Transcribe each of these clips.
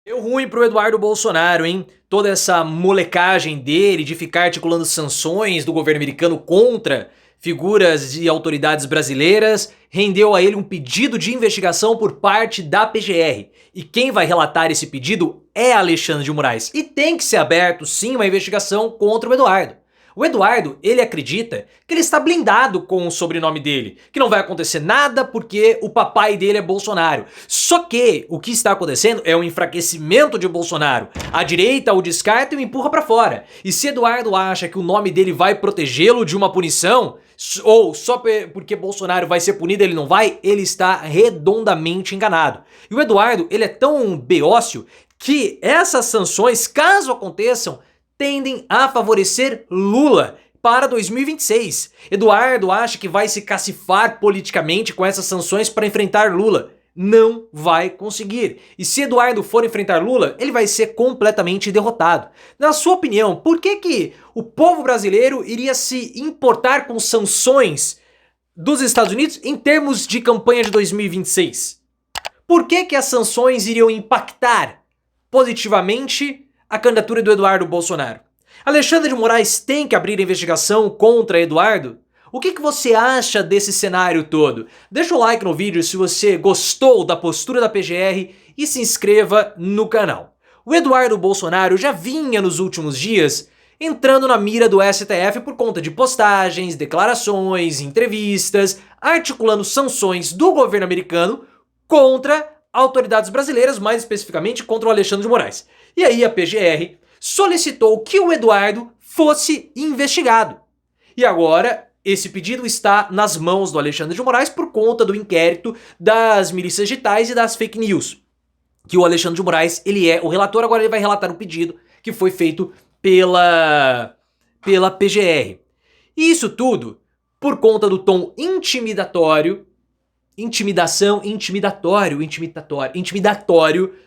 Deu ruim pro Eduardo Bolsonaro, hein? Toda essa molecagem dele de ficar articulando sanções do governo americano contra figuras e autoridades brasileiras rendeu a ele um pedido de investigação por parte da PGR. E quem vai relatar esse pedido é Alexandre de Moraes. E tem que ser aberto, sim, uma investigação contra o Eduardo. O Eduardo, ele acredita que ele está blindado com o sobrenome dele, que não vai acontecer nada porque o papai dele é Bolsonaro. Só que o que está acontecendo é um enfraquecimento de Bolsonaro. A direita o descarta e o empurra para fora. E se Eduardo acha que o nome dele vai protegê-lo de uma punição, ou só porque Bolsonaro vai ser punido ele não vai, ele está redondamente enganado. E o Eduardo, ele é tão beócio que essas sanções, caso aconteçam, tendem a favorecer Lula para 2026. Eduardo acha que vai se cacifar politicamente com essas sanções para enfrentar Lula. Não vai conseguir. E se Eduardo for enfrentar Lula, ele vai ser completamente derrotado. Na sua opinião, por que o povo brasileiro iria se importar com sanções dos Estados Unidos em termos de campanha de 2026? Por que as sanções iriam impactar positivamente a candidatura do Eduardo Bolsonaro? Alexandre de Moraes tem que abrir a investigação contra Eduardo? O que você acha desse cenário todo? Deixa o like no vídeo se você gostou da postura da PGR e se inscreva no canal. O Eduardo Bolsonaro já vinha nos últimos dias entrando na mira do STF por conta de postagens, declarações, entrevistas, articulando sanções do governo americano contra autoridades brasileiras, mais especificamente contra o Alexandre de Moraes. E aí a PGR solicitou que o Eduardo fosse investigado. E agora esse pedido está nas mãos do Alexandre de Moraes por conta do inquérito das milícias digitais e das fake news. Que o Alexandre de Moraes, ele é o relator, agora ele vai relatar o pedido que foi feito pela PGR. E isso tudo por conta do tom intimidatório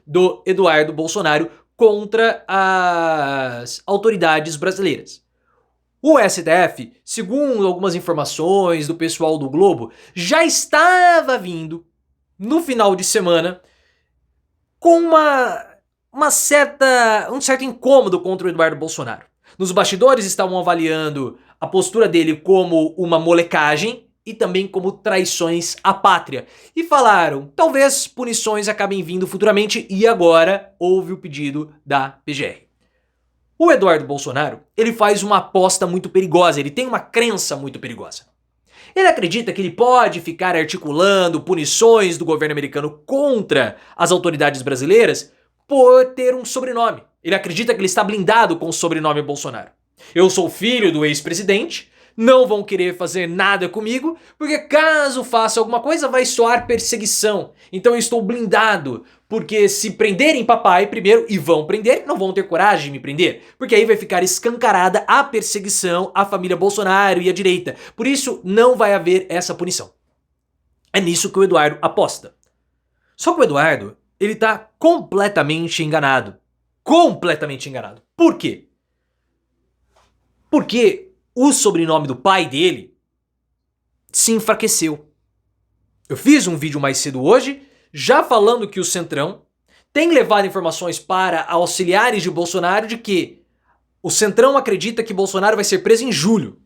do Eduardo Bolsonaro contra as autoridades brasileiras. O STF, segundo algumas informações do pessoal do Globo, já estava vindo no final de semana com um certo incômodo contra o Eduardo Bolsonaro. Nos bastidores estavam avaliando a postura dele como uma molecagem e também como traições à pátria. E falaram, talvez punições acabem vindo futuramente, e agora houve o pedido da PGR. O Eduardo Bolsonaro, ele faz uma aposta muito perigosa, ele tem uma crença muito perigosa. Ele acredita que ele pode ficar articulando punições do governo americano contra as autoridades brasileiras por ter um sobrenome. Ele acredita que ele está blindado com o sobrenome Bolsonaro. Eu sou filho do ex-presidente, não vão querer fazer nada comigo, porque caso faça alguma coisa vai soar perseguição. Então eu estou blindado, porque se prenderem papai primeiro, e vão prender, não vão ter coragem de me prender, porque aí vai ficar escancarada a perseguição à família Bolsonaro e à direita. Por isso não vai haver essa punição. É nisso que o Eduardo aposta. Só que o Eduardo, ele tá completamente enganado. Completamente enganado. Por quê? Porque o sobrenome do pai dele se enfraqueceu. Eu fiz um vídeo mais cedo hoje, já falando que o Centrão tem levado informações para auxiliares de Bolsonaro de que o Centrão acredita que Bolsonaro vai ser preso em julho.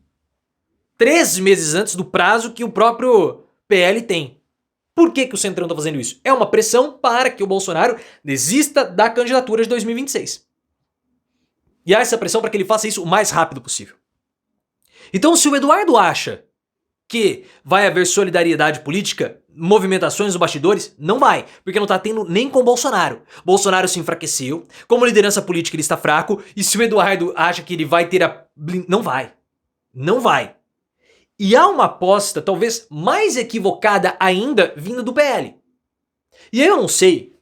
3 meses antes do prazo que o próprio PL tem. Por que o Centrão está fazendo isso? É uma pressão para que o Bolsonaro desista da candidatura de 2026. E há essa pressão para que ele faça isso o mais rápido possível. Então, se o Eduardo acha que vai haver solidariedade política, movimentações nos bastidores, não vai, porque não tá tendo nem com Bolsonaro. Bolsonaro se enfraqueceu, como liderança política ele está fraco, e se o Eduardo acha que ele vai ter a... Não vai. Não vai. E há uma aposta, talvez mais equivocada ainda, vindo do PL. E aí eu não sei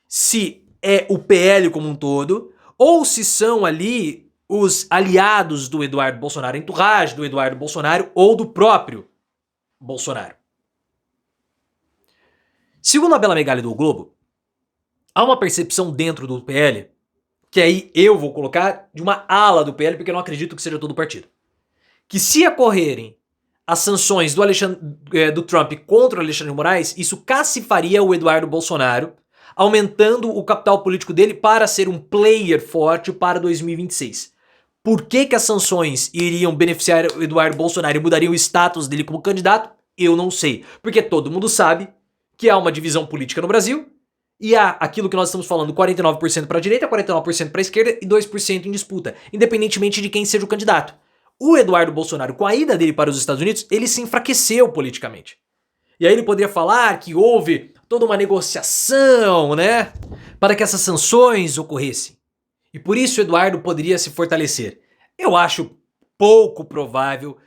se é o PL como um todo, ou se são ali os aliados do Eduardo Bolsonaro, a entourage do Eduardo Bolsonaro ou do próprio Bolsonaro. Segundo a Bela Megali do Globo, há uma percepção dentro do PL, que aí eu vou colocar de uma ala do PL, porque eu não acredito que seja todo o partido, que se ocorrerem as sanções do Trump contra o Alexandre de Moraes, isso cacifaria o Eduardo Bolsonaro aumentando o capital político dele para ser um player forte para 2026. Por que as sanções iriam beneficiar o Eduardo Bolsonaro e mudariam o status dele como candidato? Eu não sei. Porque todo mundo sabe que há uma divisão política no Brasil e há aquilo que nós estamos falando, 49% para a direita, 49% para a esquerda e 2% em disputa, independentemente de quem seja o candidato. O Eduardo Bolsonaro, com a ida dele para os Estados Unidos, ele se enfraqueceu politicamente. E aí ele poderia falar que houve toda uma negociação, né, para que essas sanções ocorressem. E por isso Eduardo poderia se fortalecer. Eu acho pouco provável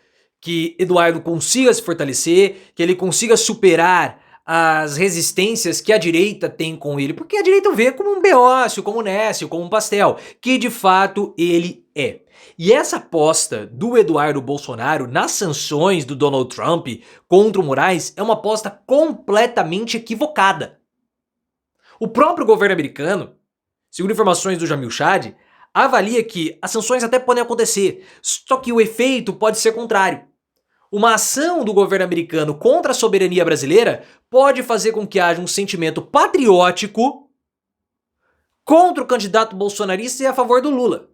que Eduardo consiga se fortalecer, que ele consiga superar as resistências que a direita tem com ele, porque a direita o vê como um beócio, como um nécio, como um pastel, que de fato ele é. E essa aposta do Eduardo Bolsonaro nas sanções do Donald Trump contra o Moraes é uma aposta completamente equivocada. O próprio governo americano, segundo informações do Jamil Chad, avalia que as sanções até podem acontecer, só que o efeito pode ser contrário. Uma ação do governo americano contra a soberania brasileira pode fazer com que haja um sentimento patriótico contra o candidato bolsonarista e a favor do Lula.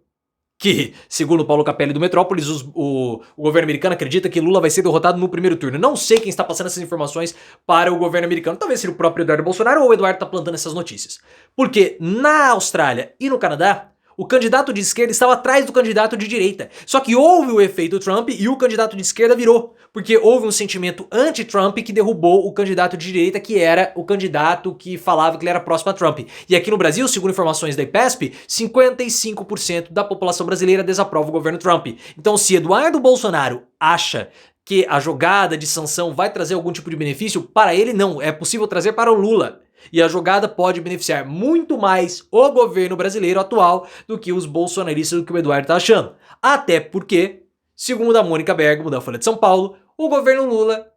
Que, segundo Paulo Capelli do Metrópolis, o governo americano acredita que Lula vai ser derrotado no primeiro turno. Não sei quem está passando essas informações para o governo americano. Talvez seja o próprio Eduardo Bolsonaro ou o Eduardo está plantando essas notícias. Porque na Austrália e no Canadá, o candidato de esquerda estava atrás do candidato de direita. Só que houve o efeito Trump e o candidato de esquerda virou. Porque houve um sentimento anti-Trump que derrubou o candidato de direita, que era o candidato que falava que ele era próximo a Trump. E aqui no Brasil, segundo informações da IPESP, 55% da população brasileira desaprova o governo Trump. Então, se Eduardo Bolsonaro acha que a jogada de sanção vai trazer algum tipo de benefício, para ele não, é possível trazer para o Lula. E a jogada pode beneficiar muito mais o governo brasileiro atual do que os bolsonaristas, do que o Eduardo está achando. Até porque, segundo a Mônica Bergamo, da Folha de São Paulo, o governo Lula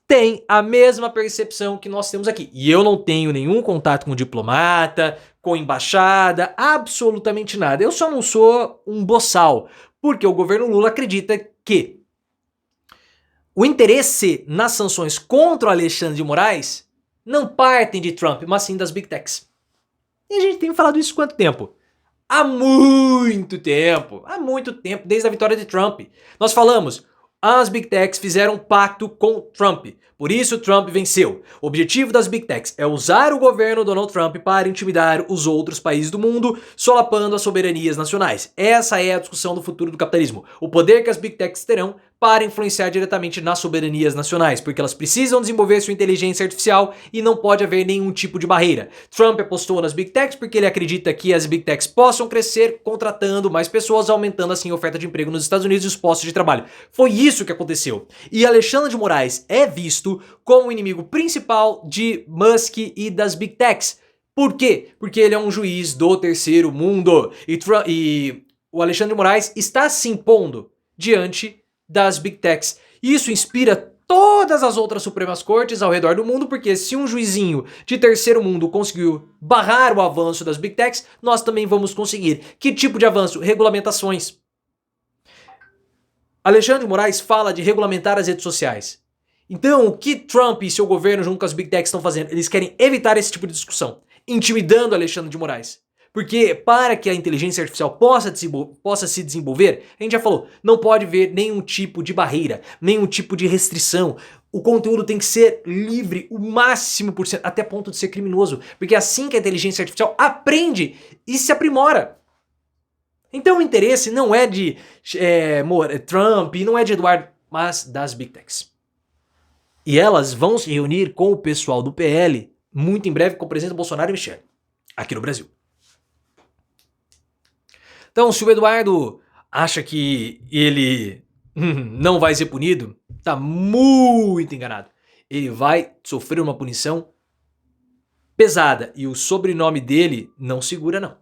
tem a mesma percepção que nós temos aqui. E eu não tenho nenhum contato com diplomata, com embaixada, absolutamente nada. Eu só não sou um boçal, porque o governo Lula acredita que o interesse nas sanções contra o Alexandre de Moraes não partem de Trump, mas sim das Big Techs. E a gente tem falado isso há quanto tempo? Há muito tempo, desde a vitória de Trump. Nós falamos, as Big Techs fizeram um pacto com Trump, por isso Trump venceu. O objetivo das Big Techs é usar o governo Donald Trump para intimidar os outros países do mundo, solapando as soberanias nacionais. Essa é a discussão do futuro do capitalismo. O poder que as Big Techs terão para influenciar diretamente nas soberanias nacionais, porque elas precisam desenvolver sua inteligência artificial e não pode haver nenhum tipo de barreira. Trump apostou nas Big Techs porque ele acredita que as Big Techs possam crescer contratando mais pessoas, aumentando assim a oferta de emprego nos Estados Unidos e os postos de trabalho. Foi isso que aconteceu. E Alexandre de Moraes é visto como o inimigo principal de Musk e das Big Techs. Por quê? Porque ele é um juiz do terceiro mundo. E o Alexandre de Moraes está se impondo diante das Big Techs. Isso inspira todas as outras Supremas Cortes ao redor do mundo, porque se um juizinho de terceiro mundo conseguiu barrar o avanço das Big Techs, nós também vamos conseguir. Que tipo de avanço? Regulamentações. Alexandre de Moraes fala de regulamentar as redes sociais. Então, o que Trump e seu governo junto com as Big Techs estão fazendo? Eles querem evitar esse tipo de discussão, intimidando Alexandre de Moraes. Porque para que a inteligência artificial possa se desenvolver, a gente já falou, não pode haver nenhum tipo de barreira, nenhum tipo de restrição. O conteúdo tem que ser livre o máximo por cento, até ponto de ser criminoso. Porque é assim que a inteligência artificial aprende e se aprimora. Então o interesse não é de Trump, não é de Eduardo, mas das Big Techs. E elas vão se reunir com o pessoal do PL muito em breve com o presidente Bolsonaro e Michel, aqui no Brasil. Então, se o Eduardo acha que ele não vai ser punido, tá muito enganado. Ele vai sofrer uma punição pesada e o sobrenome dele não segura, não.